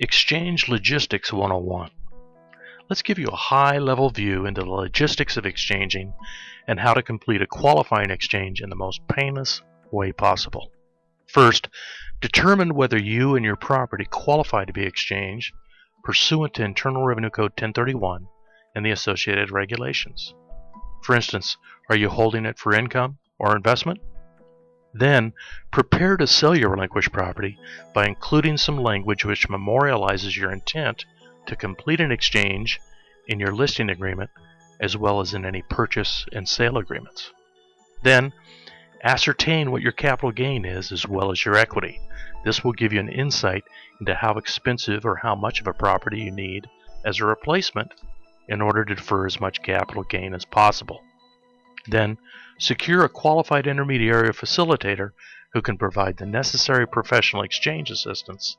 Exchange Logistics 101. Let's give you a high-level view into the logistics of exchanging and how to complete a qualifying exchange in the most painless way possible. First, determine whether you and your property qualify to be exchanged pursuant to Internal Revenue Code 1031 and the associated regulations. For instance, are you holding it for income or investment? Then, prepare to sell your relinquished property by including some language which memorializes your intent to complete an exchange in your listing agreement as well as in any purchase and sale agreements. Then, ascertain what your capital gain is as well as your equity. This will give you an insight into how expensive or how much of a property you need as a replacement in order to defer as much capital gain as possible. Then, secure a qualified intermediary or facilitator who can provide the necessary professional exchange assistance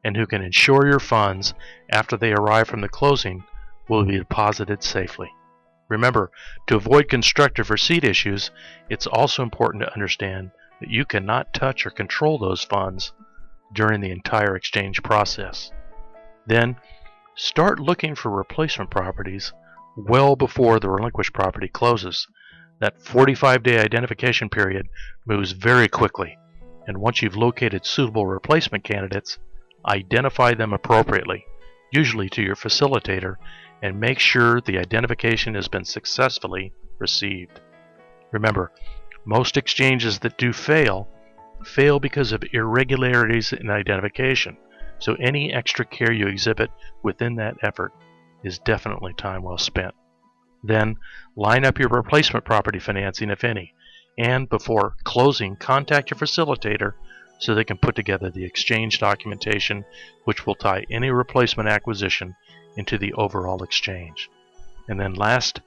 and who can ensure your funds after they arrive from the closing will be deposited safely. Remember, to avoid constructive receipt issues, it's also important to understand that you cannot touch or control those funds during the entire exchange process. Then, start looking for replacement properties well before the relinquished property closes. That 45-day identification period moves very quickly, and once you've located suitable replacement candidates, identify them appropriately, usually to your facilitator, and make sure the identification has been successfully received. Remember, most exchanges that do fail because of irregularities in identification, so any extra care you exhibit within that effort is definitely time well spent. Then, line up your replacement property financing, if any, and before closing, contact your facilitator so they can put together the exchange documentation which will tie any replacement acquisition into the overall exchange. And then last,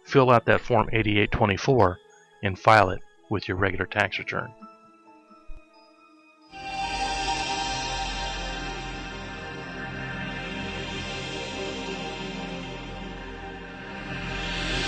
fill out that Form 8824 and file it with your regular tax return.